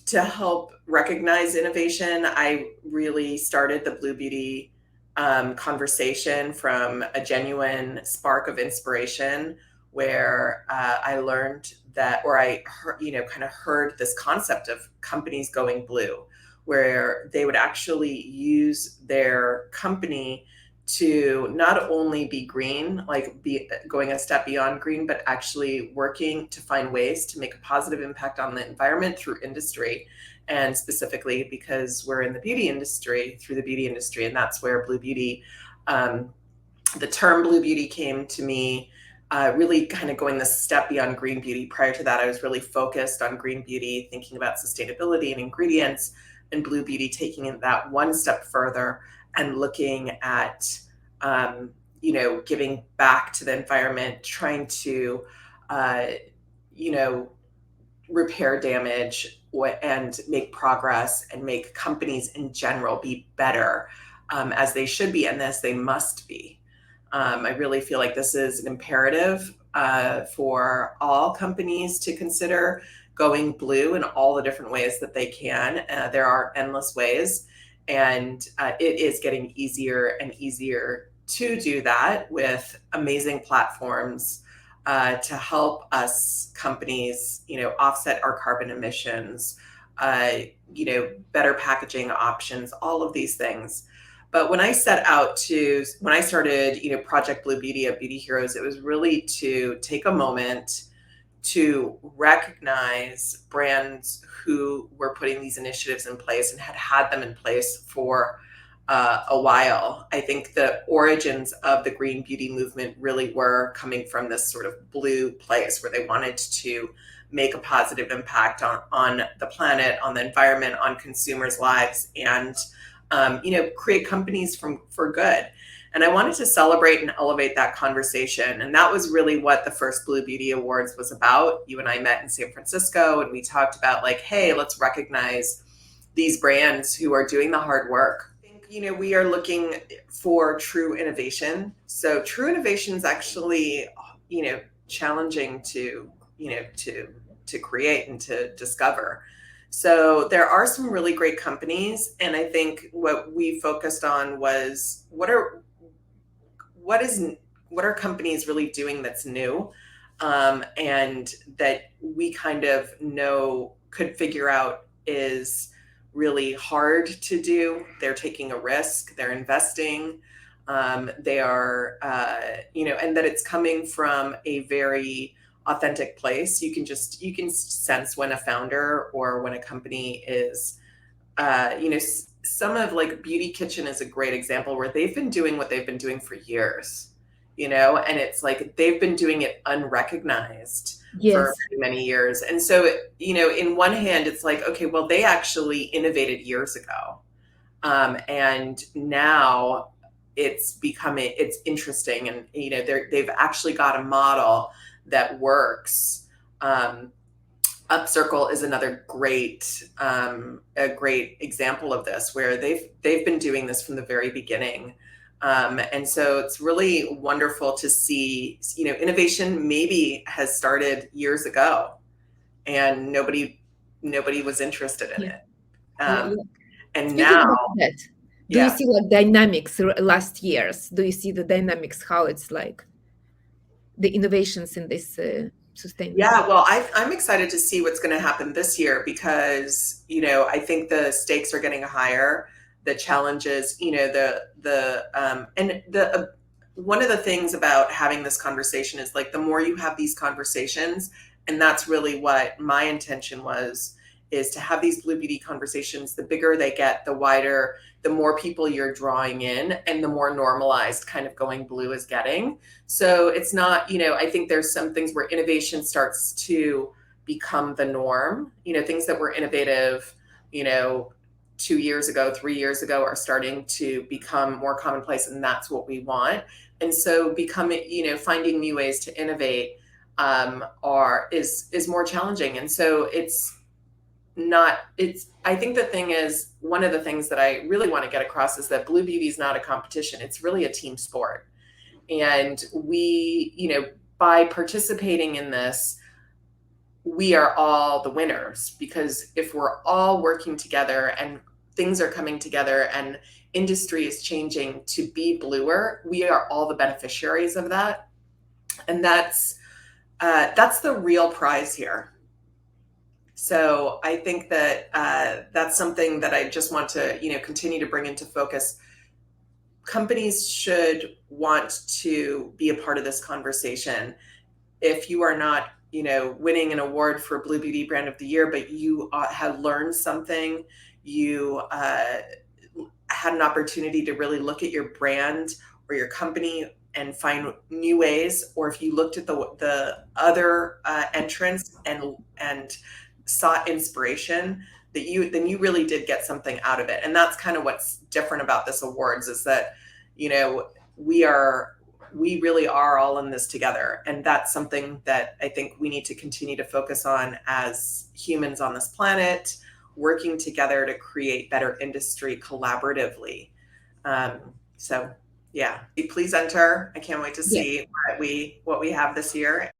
to help recognize innovation, I really started the Blue Beauty conversation from a genuine spark of inspiration where I learned that, or I heard, kind of heard this concept of companies going blue, where they would actually use their company to not only be green, like be going a step beyond green, but actually working to find ways to make a positive impact on the environment through industry. And specifically because we're in the beauty industry, through the beauty industry, and that's where Blue Beauty, the term Blue Beauty came to me, really kind of going the step beyond green beauty. Prior to that, I was really focused on green beauty, thinking about sustainability and ingredients, and Blue Beauty taking that one step further and looking at, giving back to the environment, trying to, you know, repair damage and make progress and make companies in general be better, as they should be and as they must be. I really feel like this is an imperative for all companies to consider going blue in all the different ways that they can. There are endless ways, and it is getting easier and easier to do that with amazing platforms to help us companies, offset our carbon emissions, better packaging options, all of these things. But when I started, Project Blue Beauty at Beauty Heroes, it was really to take a moment to recognize brands who were putting these initiatives in place and had them in place for a while. I think the origins of the green beauty movement really were coming from this sort of blue place where they wanted to make a positive impact on the planet, on the environment, on consumers' lives, and create companies for good. And I wanted to celebrate and elevate that conversation. And that was really what the first Blue Beauty Awards was about. You and I met in San Francisco, and we talked about like, hey, let's recognize these brands who are doing the hard work. I think, we are looking for true innovation. So true innovation is actually, challenging to create and to discover. So there are some really great companies, and I think what we focused on was what are companies really doing that's new, and that we kind of know could figure out is really hard to do. They're taking a risk, they're investing, they are, and that it's coming from a very authentic place. You can sense when a founder or when a company is, some of like Beauty Kitchen is a great example where they've been doing what they've been doing for years, and it's like they've been doing it unrecognized for Yes. many years. And so, in one hand, it's like, okay, well, they actually innovated years ago. And now it's interesting. And, they've actually got a model that works. Upcircle is another a great example of this, where they've been doing this from the very beginning, and so it's really wonderful to see. Innovation maybe has started years ago, and nobody was interested in Yeah. it, Yeah. um, and Speaking now, about that, do you yeah. see like dynamics last years? Do you see the dynamics, how it's like the innovations in this sustainable? Yeah, well, I'm excited to see what's going to happen this year because, I think the stakes are getting higher. The challenges, and one of the things about having this conversation is like the more you have these conversations, and that's really what my intention was, is to have these Blue Beauty conversations. The bigger they get, the wider, the more people you're drawing in, and the more normalized kind of going blue is getting. So it's not, I think there's some things where innovation starts to become the norm. Things that were innovative, 2 years ago, 3 years ago, are starting to become more commonplace, and that's what we want. And so finding new ways to innovate is more challenging. And so I think the thing is, one of the things that I really want to get across is that Blue Beauty is not a competition. It's really a team sport. And we, by participating in this, we are all the winners, because if we're all working together and things are coming together and industry is changing to be bluer, we are all the beneficiaries of that. And that's the real prize here. So I think that that's something that I just want to, continue to bring into focus. Companies should want to be a part of this conversation. If you are not, winning an award for Blue Beauty Brand of the Year, but you have learned something, you had an opportunity to really look at your brand or your company and find new ways, or if you looked at the other entrants and sought inspiration, then you really did get something out of it. And that's kind of what's different about this awards, is that we really are all in this together, and that's something that I think we need to continue to focus on as humans on this planet, working together to create better industry collaboratively. So yeah, please enter. I can't wait to Yeah. see what we have this year.